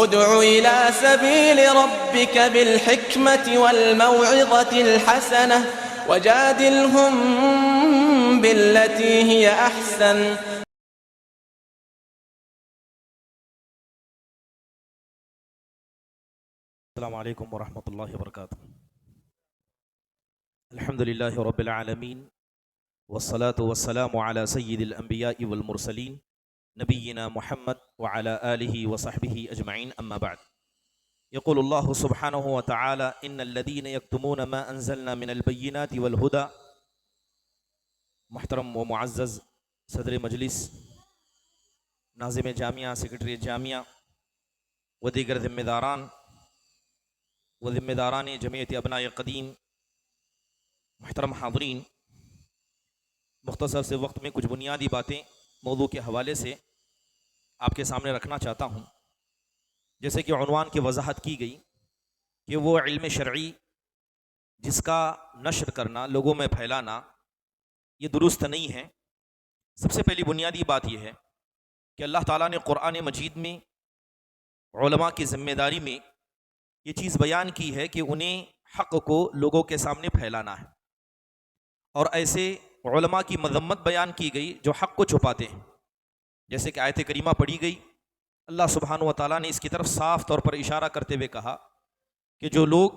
ادع إلى سبيل ربك بالحكمة والموعظة الحسنة وجادلهم بالتي هي أحسن. السلام علیکم ورحمۃ اللہ وبرکاتہ. الحمد للہ رب العالمین والصلاة والسلام على سید الانبیاء والمرسلین نبینا محمد وعلى آلہ وصحبہ اجمعین. اما بعد. یقول اللہ سبحانہ وتعالی ان الذین یکتمون ما انزلنا من البینات والہدى. محترم و معزز صدر مجلس، ناظم جامعہ، سیکرٹری جامعہ و دیگر ذمہ داران و ذمہ داران جمعیت ابناء قدیم، محترم حاضرین، مختصر سے وقت میں کچھ بنیادی باتیں موضوع کے حوالے سے آپ کے سامنے رکھنا چاہتا ہوں. جیسے کہ عنوان کی وضاحت کی گئی کہ وہ علم شرعی جس کا نشر کرنا، لوگوں میں پھیلانا، یہ درست نہیں ہے. سب سے پہلی بنیادی بات یہ ہے کہ اللہ تعالیٰ نے قرآن مجید میں علماء کی ذمہ داری میں یہ چیز بیان کی ہے کہ انہیں حق کو لوگوں کے سامنے پھیلانا ہے، اور ایسے علماء کی مذمت بیان کی گئی جو حق کو چھپاتے ہیں. جیسے کہ آیت کریمہ پڑھی گئی، اللہ سبحانہ و تعالیٰ نے اس کی طرف صاف طور پر اشارہ کرتے ہوئے کہا کہ جو لوگ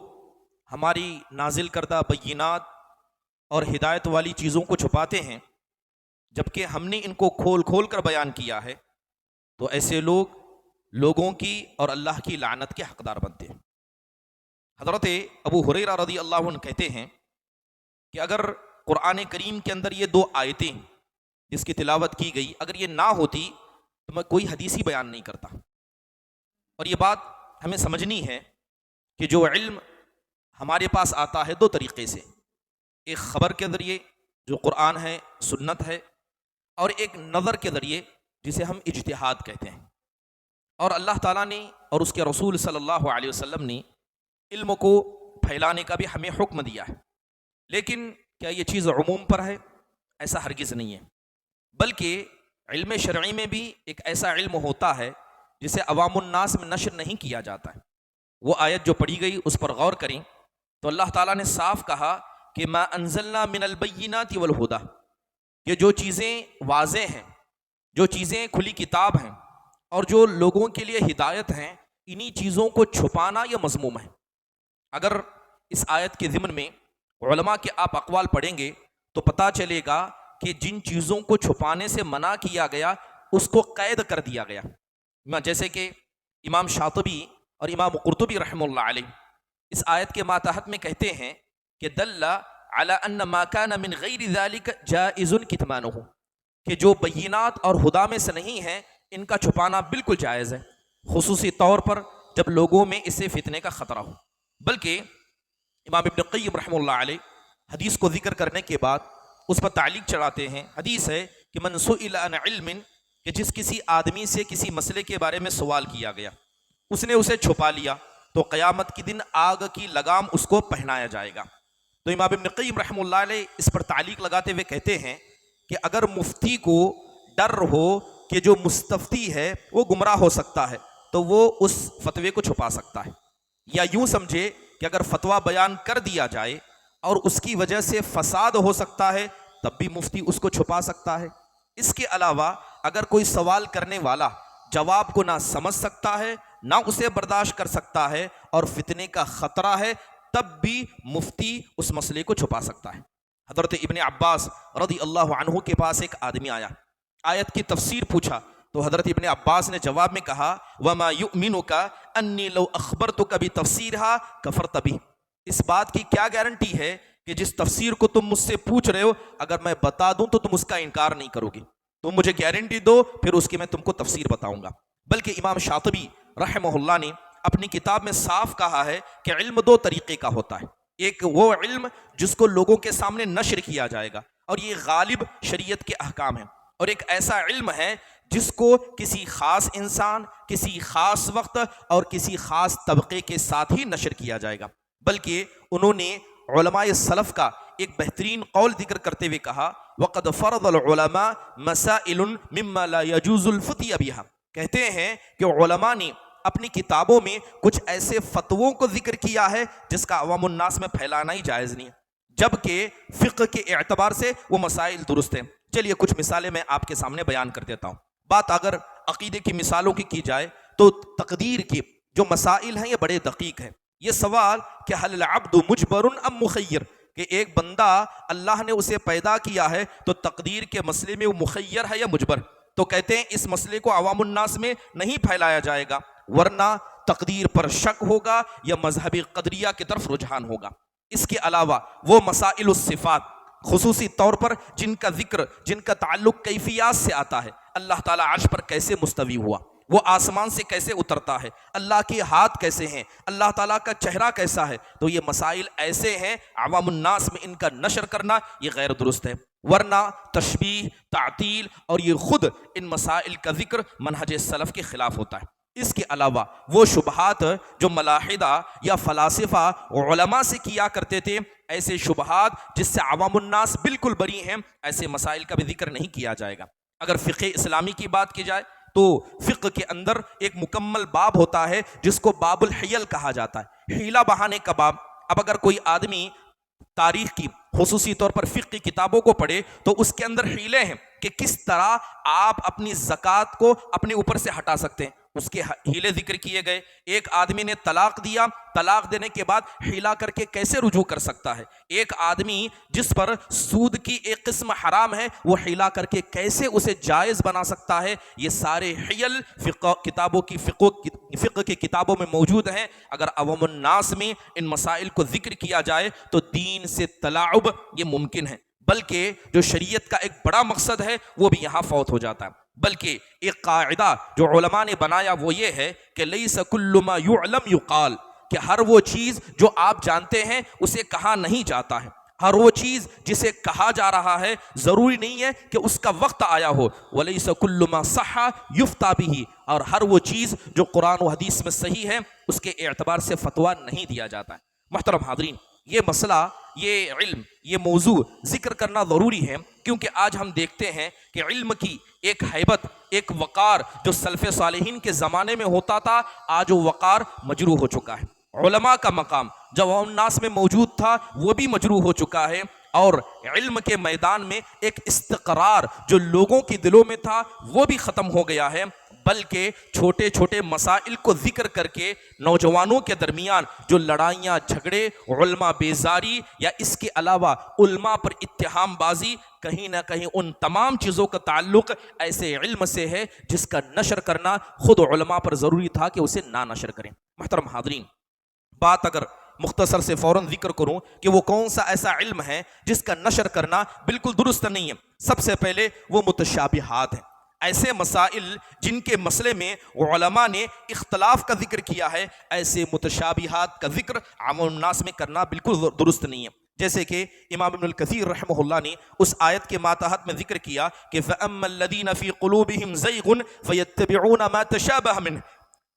ہماری نازل کردہ بینات اور ہدایت والی چیزوں کو چھپاتے ہیں جبکہ ہم نے ان کو کھول کھول کر بیان کیا ہے، تو ایسے لوگ لوگوں کی اور اللہ کی لعنت کے حقدار بنتے ہیں. حضرت ابو ہریرہ رضی اللہ عنہ کہتے ہیں کہ اگر قرآن کریم کے اندر یہ 2 آیتیں جس کی تلاوت کی گئی اگر یہ نہ ہوتی تو میں کوئی حدیث ہی بیان نہیں کرتا. اور یہ بات ہمیں سمجھنی ہے کہ جو علم ہمارے پاس آتا ہے 2 طریقے سے، ایک خبر کے ذریعے جو قرآن ہے، سنت ہے، اور ایک نظر کے ذریعے جسے ہم اجتہاد کہتے ہیں. اور اللہ تعالیٰ نے اور اس کے رسول صلی اللہ علیہ وسلم نے علم کو پھیلانے کا بھی ہمیں حکم دیا ہے. لیکن کیا یہ چیز عموم پر ہے؟ ایسا ہرگز نہیں ہے، بلکہ علم شرعی میں بھی ایک ایسا علم ہوتا ہے جسے عوام الناس میں نشر نہیں کیا جاتا ہے. وہ آیت جو پڑھی گئی اس پر غور کریں تو اللہ تعالیٰ نے صاف کہا کہ ما انزلنا من البینات والہدی، کہ جو چیزیں واضح ہیں، جو چیزیں کھلی کتاب ہیں اور جو لوگوں کے لیے ہدایت ہیں، انہی چیزوں کو چھپانا یہ مذموم ہے. اگر اس آیت کے ضمن میں علماء کے آپ اقوال پڑھیں گے تو پتہ چلے گا کہ جن چیزوں کو چھپانے سے منع کیا گیا اس کو قید کر دیا گیا. جیسے کہ امام شاطبی اور امام قرطبی رحمہ اللہ علیہ اس آیت کے ماتحت میں کہتے ہیں کہ دل علی ان ما کان من غیر ذلک جائز کتمانہ، کہ جو بینات اور ہدا میں سے نہیں ہیں ان کا چھپانا بالکل جائز ہے، خصوصی طور پر جب لوگوں میں اسے فتنے کا خطرہ ہو. بلکہ امام ابن قیم رحمہ اللہ علیہ حدیث کو ذکر کرنے کے بعد اس پر تعلیق چڑھاتے ہیں. حدیث ہے کہ من سئل عن علم، کہ جس کسی آدمی سے کسی مسئلے کے بارے میں سوال کیا گیا، اس نے اسے چھپا لیا تو قیامت کے دن آگ کی لگام اس کو پہنایا جائے گا. تو امام ابن قیم رحمہ اللہ علیہ اس پر تعلیق لگاتے ہوئے کہتے ہیں کہ اگر مفتی کو ڈر ہو کہ جو مستفتی ہے وہ گمراہ ہو سکتا ہے تو وہ اس فتوے کو چھپا سکتا ہے، یا یوں سمجھے کہ اگر فتویٰ بیان کر دیا جائے اور اس کی وجہ سے فساد ہو سکتا ہے تب بھی مفتی اس کو چھپا سکتا ہے. اس کے علاوہ اگر کوئی سوال کرنے والا جواب کو نہ سمجھ سکتا ہے نہ اسے برداشت کر سکتا ہے اور فتنے کا خطرہ ہے تب بھی مفتی اس مسئلے کو چھپا سکتا ہے. حضرت ابن عباس رضی اللہ عنہ کے پاس ایک آدمی آیا، آیت کی تفسیر پوچھا تو حضرت ابن عباس نے جواب میں کہا وَمَا يُؤْمِنُكَ أَنِّي لَوْ أَخْبَرْتُكَ بِتَفْسِيرِهَا كَفَرْتَ بِهِ، اس بات کی کیا گارنٹی ہے کہ جس تفسیر کو تم مجھ سے پوچھ رہے ہو اگر میں بتا دوں تو تم اس کا انکار نہیں کرو گے؟ تم مجھے گارنٹی دو پھر اس کی میں تم کو تفسیر بتاؤں گا. بلکہ امام شاطبی رحمہ اللہ نے اپنی کتاب میں صاف کہا ہے کہ علم 2 طریقے کا ہوتا ہے. ایک وہ علم جس کو لوگوں کے سامنے نشر کیا جائے گا اور یہ غالب شریعت کے احکام ہیں، اور ایک ایسا علم ہے جس کو کسی خاص انسان، کسی خاص وقت اور کسی خاص طبقے کے ساتھ ہی نشر کیا جائے گا. بلکہ انہوں نے علماء سلف کا ایک بہترین قول ذکر کرتے ہوئے کہا وَقَدْ فَرَضَ الْعُلَمَاء مَسَائِلٌ مِمَّا لَا يَجُوزُ الْفُتْيَ بِهَا، کہتے ہیں کہ علماء نے اپنی کتابوں میں کچھ ایسے فتووں کو ذکر کیا ہے جس کا عوام الناس میں پھیلانا ہی جائز نہیں ہے، جبکہ فقہ کے اعتبار سے وہ مسائل درست ہیں۔ چلیے کچھ مثالیں میں آپ کے سامنے بیان کر دیتا ہوں۔ بات اگر عقیدے کی مثالوں کی جائے تو تقدیر کے جو مسائل ہیں یہ بڑے دقیق ہیں۔ یہ سوال کہ حل العبد مجبر ام مخیر، کہ ایک بندہ اللہ نے اسے پیدا کیا ہے تو تقدیر کے مسئلے میں وہ مخیر ہے یا مجبر، تو کہتے ہیں اس مسئلے کو عوام الناس میں نہیں پھیلایا جائے گا، ورنہ تقدیر پر شک ہوگا یا مذہبی قدریہ کی طرف رجحان ہوگا۔ اس کے علاوہ وہ مسائل الصفات، خصوصی طور پر جن کا ذکر، جن کا تعلق کیفیات سے آتا ہے، اللہ تعالیٰ عرش پر کیسے مستوی ہوا، وہ آسمان سے کیسے اترتا ہے، اللہ کے ہاتھ کیسے ہیں، اللہ تعالیٰ کا چہرہ کیسا ہے، تو یہ مسائل ایسے ہیں عوام الناس میں ان کا نشر کرنا یہ غیر درست ہے، ورنہ تشبیہ، تعطیل اور یہ خود ان مسائل کا ذکر منہج سلف کے خلاف ہوتا ہے۔ اس کے علاوہ وہ شبہات جو ملاحدہ یا فلاسفہ علماء سے کیا کرتے تھے، ایسے شبہات جس سے عوام الناس بالکل بری ہیں، ایسے مسائل کا بھی ذکر نہیں کیا جائے گا۔ اگر فقہ اسلامی کی بات کی جائے تو فقہ کے اندر ایک مکمل باب ہوتا ہے جس کو باب الحیل کہا جاتا ہے، حیلہ بہانے کا باب۔ اب اگر کوئی آدمی تاریخ کی خصوصی طور پر فقہ کی کتابوں کو پڑھے تو اس کے اندر حیلے ہیں کہ کس طرح آپ اپنی زکوٰۃ کو اپنے اوپر سے ہٹا سکتے ہیں، اس کے حیلے ذکر کیے گئے۔ ایک آدمی نے طلاق دیا، طلاق دینے کے بعد حیلہ کر کے کیسے رجوع کر سکتا ہے، ایک آدمی جس پر سود کی ایک قسم حرام ہے وہ حیلہ کر کے کیسے اسے جائز بنا سکتا ہے، یہ سارے حیل فقہ کی کتابوں میں موجود ہیں۔ اگر عوام الناس میں ان مسائل کو ذکر کیا جائے تو دین سے تلاعب یہ ممکن ہے، بلکہ جو شریعت کا ایک بڑا مقصد ہے وہ بھی یہاں فوت ہو جاتا ہے۔ بلکہ ایک قاعدہ جو علماء نے بنایا وہ یہ ہے کہ لیس کل ما یعلم یقال، کہ ہر وہ چیز جو آپ جانتے ہیں اسے کہا نہیں جاتا ہے، ہر وہ چیز جسے کہا جا رہا ہے ضروری نہیں ہے کہ اس کا وقت آیا ہو۔ ولیس کل ما صح یفتیٰ بہ، اور ہر وہ چیز جو قرآن و حدیث میں صحیح ہے اس کے اعتبار سے فتویٰ نہیں دیا جاتا ہے۔ محترم حاضرین، یہ مسئلہ، یہ علم، یہ موضوع ذکر کرنا ضروری ہے، کیونکہ آج ہم دیکھتے ہیں کہ علم کی ایک ہیبت، ایک وقار جو سلف صالحین کے زمانے میں ہوتا تھا، آج وہ وقار مجروح ہو چکا ہے۔ علماء کا مقام جو عوام الناس میں موجود تھا وہ بھی مجروح ہو چکا ہے، اور علم کے میدان میں ایک استقرار جو لوگوں کی دلوں میں تھا وہ بھی ختم ہو گیا ہے، بلکہ چھوٹے چھوٹے مسائل کو ذکر کر کے نوجوانوں کے درمیان جو لڑائیاں، جھگڑے، علماء بیزاری یا اس کے علاوہ علماء پر اتہام بازی، کہیں نہ کہیں ان تمام چیزوں کا تعلق ایسے علم سے ہے جس کا نشر کرنا خود علماء پر ضروری تھا کہ اسے نہ نشر کریں۔ محترم حاضرین، بات اگر مختصر سے فوراً ذکر کروں کہ وہ کون سا ایسا علم ہے جس کا نشر کرنا بالکل درست نہیں ہے، سب سے پہلے وہ متشابہات ہیں، ایسے مسائل جن کے مسئلے میں علماء نے اختلاف کا ذکر کیا ہے، ایسے متشابہات کا ذکر عام الناس میں کرنا بالکل درست نہیں ہے۔ جیسے کہ امام ابن الکثیر رحمہ اللہ نے اس آیت کے ماتحت میں ذکر کیا کہ فَأَمَّا الَّذِينَ فِي قُلُوبِهِمْ زَيْغٌ فَيَتَّبِعُونَ مَا تَشَابَهَ مِنْهُ،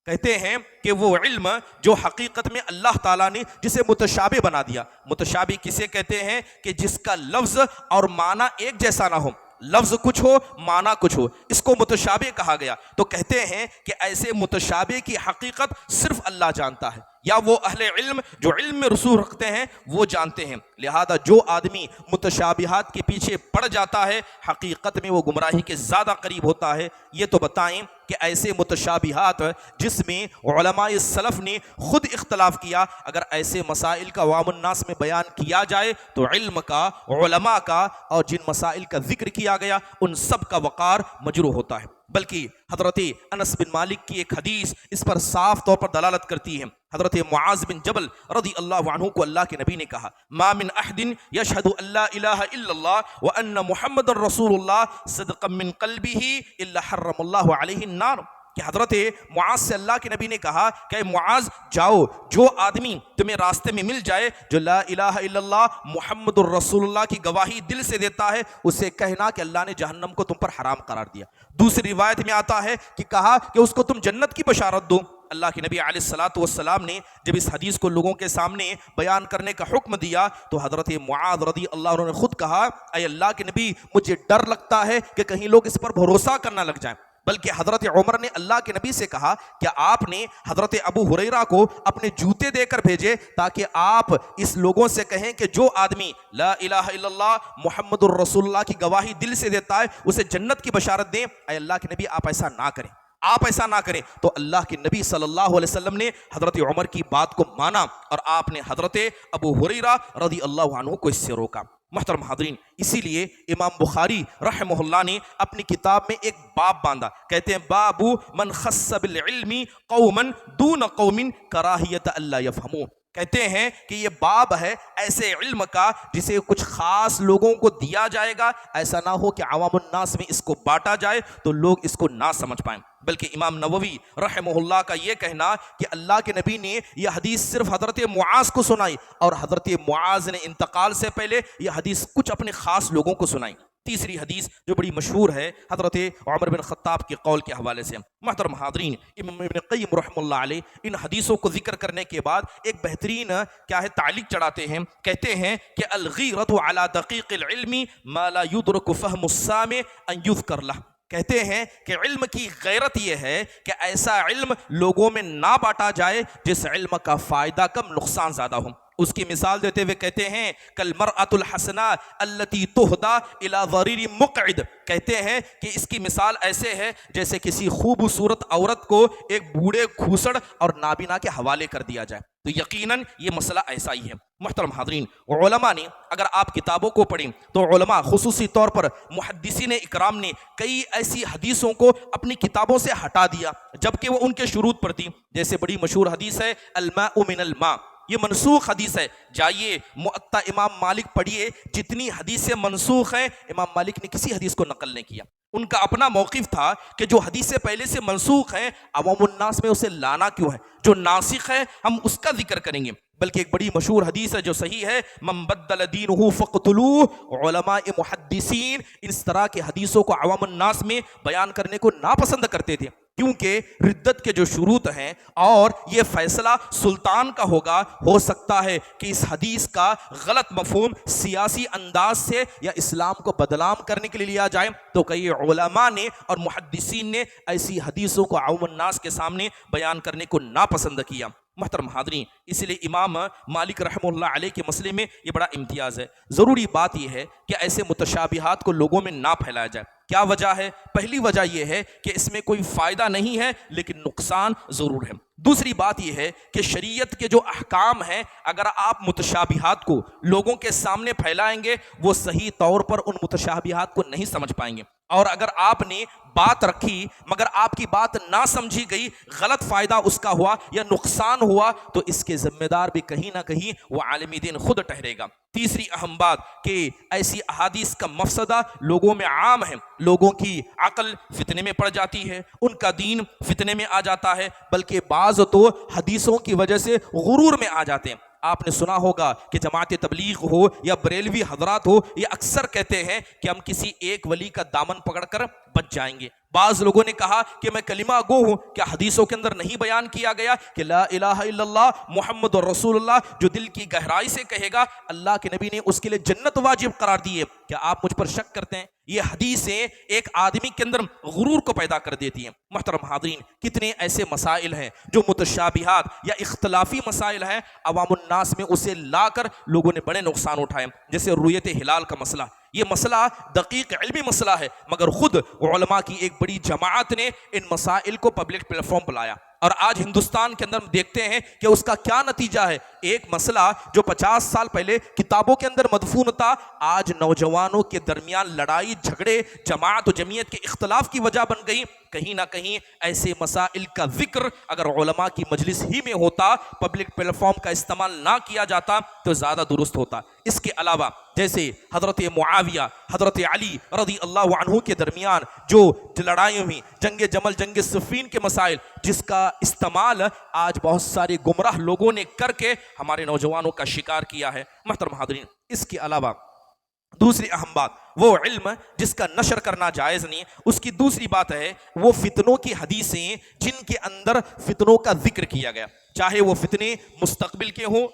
کہتے ہیں کہ وہ علم جو حقیقت میں اللہ تعالیٰ نے جسے متشابہ بنا دیا، متشابہ کسے کہتے ہیں کہ جس کا لفظ اور معنی ایک جیسا نہ ہو، لفظ کچھ ہو معنی کچھ ہو، اس کو متشابہ کہا گیا۔ تو کہتے ہیں کہ ایسے متشابہ کی حقیقت صرف اللہ جانتا ہے، یا وہ اہل علم جو علم میں رسوخ رکھتے ہیں وہ جانتے ہیں، لہذا جو آدمی متشابہات کے پیچھے پڑ جاتا ہے حقیقت میں وہ گمراہی کے زیادہ قریب ہوتا ہے۔ یہ تو بتائیں کہ ایسے متشابہات جس میں علماء سلف نے خود اختلاف کیا، اگر ایسے مسائل کا عوام الناس میں بیان کیا جائے تو علم کا، علماء کا، اور جن مسائل کا ذکر کیا گیا ان سب کا وقار مجروح ہوتا ہے۔ بلکہ حضرت انس بن مالک کی ایک حدیث اس پر صاف طور پر دلالت کرتی ہے۔ حضرت معاذ بن جبل رضی اللہ عنہ کو اللہ کے نبی نے کہا، ما من احد یشہد ان لا الہ الا اللہ وان محمد رسول اللہ صدقا من قلبہ الا حرم اللہ علیہ النار، کہ حضرت معاذ سے اللہ کے نبی نے کہا کہ معاذ جاؤ، جو آدمی تمہیں راستے میں مل جائے جو لا الہ الا اللہ محمد الرسول اللہ کی گواہی دل سے دیتا ہے، اسے کہنا کہ اللہ نے جہنم کو تم پر حرام قرار دیا۔ دوسری روایت میں آتا ہے کہ کہا کہ اس کو تم جنت کی بشارت دو۔ اللہ کے نبی علیہ الصلاۃ والسلام نے جب اس حدیث کو لوگوں کے سامنے بیان کرنے کا حکم دیا تو حضرت معاذ رضی اللہ عنہ نے خود کہا، اے اللہ کے نبی مجھے ڈر لگتا ہے کہ کہیں لوگ اس پر بھروسہ کرنا لگ جائیں۔ بلکہ حضرت عمر نے اللہ کے نبی سے کہا کہ آپ نے حضرت ابو ہریرہ کو اپنے جوتے دے کر بھیجے تاکہ آپ اس لوگوں سے کہیں کہ جو آدمی لا الہ الا اللہ محمد الرسول اللہ کی گواہی دل سے دیتا ہے اسے جنت کی بشارت دیں۔ اے اللہ کے نبی آپ ایسا نہ کریں، آپ ایسا نہ کریں۔ تو اللہ کے نبی صلی اللہ علیہ وسلم نے حضرت عمر کی بات کو مانا اور آپ نے حضرت ابو ہریرہ رضی اللہ عنہ کو اس سے روکا۔ محترم حاضرین، اسی لیے امام بخاری رحمہ اللہ نے اپنی کتاب میں ایک باب باندھا، کہتے ہیں باب من خص بالعلم قوما دون قوم کراہیت اللہ یفہمون، کہتے ہیں کہ یہ باب ہے ایسے علم کا جسے کچھ خاص لوگوں کو دیا جائے گا، ایسا نہ ہو کہ عوام الناس میں اس کو بانٹا جائے تو لوگ اس کو نہ سمجھ پائیں۔ بلکہ امام نووی رحمہ اللہ کا یہ کہنا کہ اللہ کے نبی نے یہ حدیث صرف حضرت معاذ کو سنائی اور حضرت معاذ نے انتقال سے پہلے یہ حدیث کچھ اپنے خاص لوگوں کو سنائی۔ تیسری حدیث جو بڑی مشہور ہے حضرت عمر بن خطاب کے قول کے حوالے سے۔ محترم حاضرین، امام ابن قیم رحمہ اللہ علیہ ان حدیثوں کو ذکر کرنے کے بعد ایک بہترین تعلیق چڑھاتے ہیں، کہتے ہیں کہ الغیرۃ علی دقیق العلم ما لا یدرک فہم السامع ان یذکر لہ، کہتے ہیں کہ علم کی غیرت یہ ہے کہ ایسا علم لوگوں میں نہ بانٹا جائے جس علم کا فائدہ کم نقصان زیادہ ہو۔ اس کی مثال دیتے ہوئے کہتے ہیں کالمرأۃ الحسناء التي تهدى الى ضرير مقعد، کہتے ہیں کہ اس کی مثال ایسے ہے جیسے کسی خوبصورت عورت کو ایک بوڑھے کھوسڑ اور نابینا کے حوالے کر دیا جائے، تو یقیناً یہ مسئلہ ایسا ہی ہے۔ محترم حاضرین، علماء نے اگر آپ کتابوں کو پڑھیں تو علماء خصوصی طور پر محدثین اکرام نے کئی ایسی حدیثوں کو اپنی کتابوں سے ہٹا دیا جبکہ وہ ان کے شروط پر تھی۔ جیسے بڑی مشہور حدیث ہے الماء من الماء، یہ منسوخ حدیث ہے، جائیے معطا امام مالک پڑھیے، جتنی حدیثیں منسوخ ہیں امام مالک نے کسی حدیث کو نقل نہیں کیا۔ ان کا اپنا موقف تھا کہ جو حدیثیں پہلے سے منسوخ ہیں عوام الناس میں اسے لانا کیوں ہے، جو ناسخ ہے ہم اس کا ذکر کریں گے۔ بلکہ ایک بڑی مشہور حدیث ہے جو صحیح ہے من بدل دینہ فقتلوہ، علماء محدثین اس طرح کے حدیثوں کو عوام الناس میں بیان کرنے کو ناپسند کرتے تھے، کیونکہ ردت کے جو شروط ہیں اور یہ فیصلہ سلطان کا ہوگا، ہو سکتا ہے کہ اس حدیث کا غلط مفہوم سیاسی انداز سے یا اسلام کو بدنام کرنے کے لیے لیا جائے، تو کئی علماء نے اور محدثین نے ایسی حدیثوں کو عوام الناس کے سامنے بیان کرنے کو ناپسند کیا۔ محترم حاضرین، اس لیے امام مالک رحمہ اللہ علیہ کے مسئلے میں یہ بڑا امتیاز ہے۔ ضروری بات یہ ہے کہ ایسے متشابہات کو لوگوں میں نہ پھیلایا جائے۔ کیا وجہ ہے؟ پہلی وجہ یہ ہے کہ اس میں کوئی فائدہ نہیں ہے لیکن نقصان ضرور ہے۔ دوسری بات یہ ہے کہ شریعت کے جو احکام ہیں اگر آپ متشابہات کو لوگوں کے سامنے پھیلائیں گے وہ صحیح طور پر ان متشابہات کو نہیں سمجھ پائیں گے، اور اگر آپ نے بات رکھی مگر آپ کی بات نہ سمجھی گئی، غلط فائدہ اس کا ہوا یا نقصان ہوا، تو اس کے ذمہ دار بھی کہیں نہ کہیں وہ عالم دین خود ٹھہرے گا۔ تیسری اہم بات کہ ایسی احادیث کا مفسدہ لوگوں میں عام ہے، لوگوں کی عقل فتنے میں پڑ جاتی ہے، ان کا دین فتنے میں آ جاتا ہے، بلکہ بعض تو حدیثوں کی وجہ سے غرور میں آ جاتے ہیں۔ آپ نے سنا ہوگا کہ جماعت تبلیغ ہو یا بریلوی حضرات ہو، یہ اکثر کہتے ہیں کہ ہم کسی ایک ولی کا دامن پکڑ کر بچ جائیں گے۔ بعض لوگوں نے کہا کہ میں کلمہ گو ہوں، کیا حدیثوں کے اندر نہیں بیان کیا گیا کہ لا الہ الا اللہ محمد رسول اللہ جو دل کی گہرائی سے کہے گا اللہ کے نبی نے اس کے لیے جنت واجب قرار دی ہے؟ کیا آپ مجھ پر شک کرتے ہیں؟ یہ حدیثیں ایک آدمی کے اندر غرور کو پیدا کر دیتی ہیں۔ محترم حاضرین، کتنے ایسے مسائل ہیں جو متشابہات یا اختلافی مسائل ہیں، عوام الناس میں اسے لا کر لوگوں نے بڑے نقصان اٹھائے، جیسے رؤیت ہلال کا مسئلہ۔ یہ مسئلہ دقیق علمی مسئلہ ہے مگر خود علماء کی ایک بڑی جماعت نے ان مسائل کو پبلک پلیٹ فارم پر لایا، اور آج ہندوستان کے اندر دیکھتے ہیں کہ اس کا کیا نتیجہ ہے۔ ایک مسئلہ جو 50 سال پہلے کتابوں کے اندر مدفون تھا، آج نوجوانوں کے درمیان لڑائی جھگڑے جماعت و جمعیت کے اختلاف کی وجہ بن گئی۔ کہیں نہ کہیں ایسے مسائل کا ذکر اگر علماء کی مجلس ہی میں ہوتا، پبلک پلیٹ فارم کا استعمال نہ کیا جاتا تو زیادہ درست ہوتا۔ اس کے علاوہ جیسے حضرت معاویہ حضرت علی رضی اللہ عنہ کے درمیان جو لڑائیوں میں جنگ جمل جنگ صفین کے مسائل، جس کا استعمال آج بہت سارے گمراہ لوگوں نے کر کے ہمارے نوجوانوں کا شکار کیا ہے۔ محترم حاضرین، اس کے علاوہ دوسری اہم بات وہ علم جس کا نشر کرنا جائز نہیں، اس کی دوسری بات ہے وہ فتنوں کی حدیثیں جن کے اندر فتنوں کا ذکر کیا گیا، چاہے وہ فتنے مستقبل کے ہوں،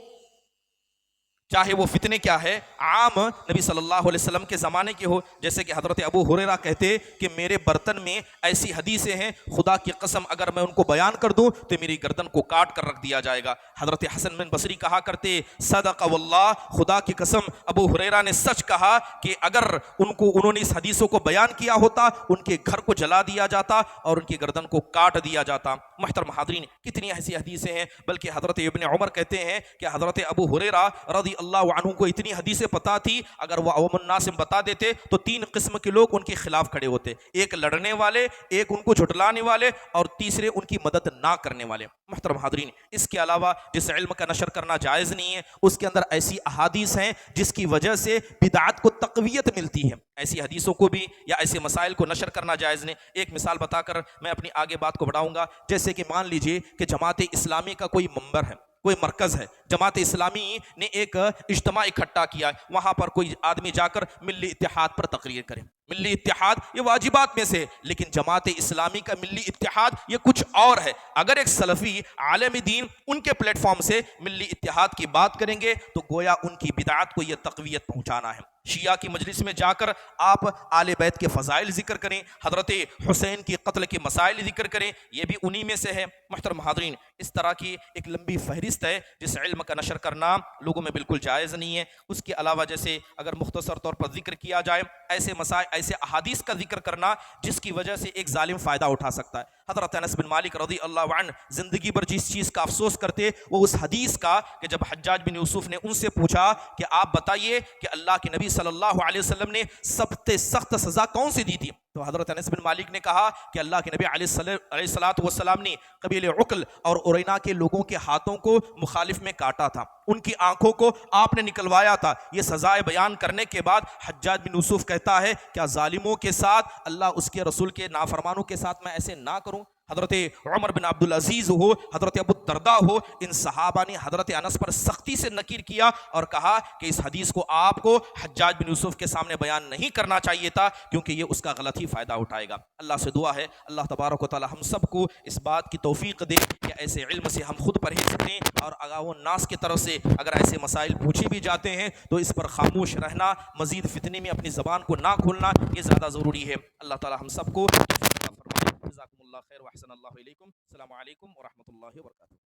چاہے وہ فتنے کیا ہے عام نبی صلی اللہ علیہ وسلم کے زمانے کے ہو، جیسے کہ حضرت ابو ہریرہ کہتے کہ میرے برتن میں ایسی حدیثیں ہیں خدا کی قسم اگر میں ان کو بیان کر دوں تو میری گردن کو کاٹ کر رکھ دیا جائے گا۔ حضرت حسن بن بصری کہا کرتے صدق واللہ، خدا کی قسم ابو ہریرہ نے سچ کہا کہ اگر انہوں نے اس حدیثوں کو بیان کیا ہوتا ان کے گھر کو جلا دیا جاتا اور ان کی گردن کو کاٹ دیا جاتا۔ محترم حاضرین، کتنی ایسی حدیثیں ہیں، بلکہ حضرت ابن عمر کہتے ہیں کہ حضرت ابو ہریرہ رضی اللہ عنہ کو اتنی حدیثیں پتہ تھی اگر وہ عوام الناس میں بتا دیتے تو 3 قسم کے لوگ ان کے خلاف کھڑے ہوتے، ایک لڑنے والے، ایک ان کو جھٹلانے والے، اور تیسرے ان کی مدد نہ کرنے والے۔ محترم حاضرین، اس کے علاوہ جس علم کا نشر کرنا جائز نہیں ہے اس کے اندر ایسی احادیث ہیں جس کی وجہ سے بدعات کو تقویت ملتی ہے، ایسی حدیثوں کو بھی یا ایسے مسائل کو نشر کرنا جائز نہیں۔ ایک مثال بتا کر میں اپنی آگے بات کو بڑھاؤں گا، جیسے کہ مان لیجئے کہ جماعت اسلامی کا کوئی منبر ہے، کوئی مرکز ہے، جماعت اسلامی نے ایک اجتماع اکٹھا کیا ہے، وہاں پر کوئی آدمی جا کر ملی اتحاد پر تقریر کرے۔ ملی اتحاد یہ واجبات میں سے، لیکن جماعت اسلامی کا ملی اتحاد یہ کچھ اور ہے۔ اگر ایک سلفی عالم دین ان کے پلیٹ فارم سے ملی اتحاد کی بات کریں گے تو گویا ان کی بدعات کو یہ تقویت پہنچانا ہے۔ شیعہ کی مجلس میں جا کر آپ آل بیت کے فضائل ذکر کریں، حضرت حسین کی قتل کے مسائل ذکر کریں، یہ بھی انہی میں سے ہے۔ محترم حاضرین، اس طرح کی ایک لمبی فہرست ہے جس علم کا نشر کرنا لوگوں میں بالکل جائز نہیں ہے۔ اس کے علاوہ جیسے اگر مختصر طور پر ذکر کیا جائے ایسے مسائل، ایسے احادیث کا ذکر کرنا جس کی وجہ سے ایک ظالم فائدہ اٹھا سکتا ہے۔ حضرت انس بن مالک رضی اللہ عنہ زندگی بھر جس چیز کا افسوس کرتے وہ اس حدیث کا کہ جب حجاج بن یوسف نے ان سے پوچھا کہ آپ بتائیے کہ اللہ کے نبی صلی اللہ علیہ وسلم نے سب سے سخت سزا کون سی دی تھی، تو حضرت انس بن مالک نے کہا کہ اللہ کے نبی علیہ الصلوۃ والسلام نے قبیلہ عقل اور اورینا کے لوگوں کے ہاتھوں کو مخالف میں کاٹا تھا، ان کی آنکھوں کو آپ نے نکلوایا تھا۔ یہ سزائے بیان کرنے کے بعد حجاج بن یوسف کہتا ہے کیا ظالموں کے ساتھ اللہ اس کے رسول کے نافرمانوں کے ساتھ میں ایسے نہ کروں؟ حضرت عمر بن عبدالعزیز ہو، حضرت ابو الدرداء ہو، ان صحابہ نے حضرت انس پر سختی سے نکیر کیا اور کہا کہ اس حدیث کو آپ کو حجاج بن یوسف کے سامنے بیان نہیں کرنا چاہیے تھا کیونکہ یہ اس کا غلط ہی فائدہ اٹھائے گا۔ اللہ سے دعا ہے اللہ تبارک و تعالی ہم سب کو اس بات کی توفیق دے کہ ایسے علم سے ہم خود پرہیز کریں، اور اگاہ الناس کی طرف سے اگر ایسے مسائل پوچھے بھی جاتے ہیں تو اس پر خاموش رہنا، مزید فتنے میں اپنی زبان کو نہ کھولنا یہ زیادہ ضروری ہے۔ اللہ تعالی ہم سب کو جزاکم اللہ خیر و احسن اللہ علیکم۔ السلام علیکم ورحمۃ اللہ وبرکاتہ۔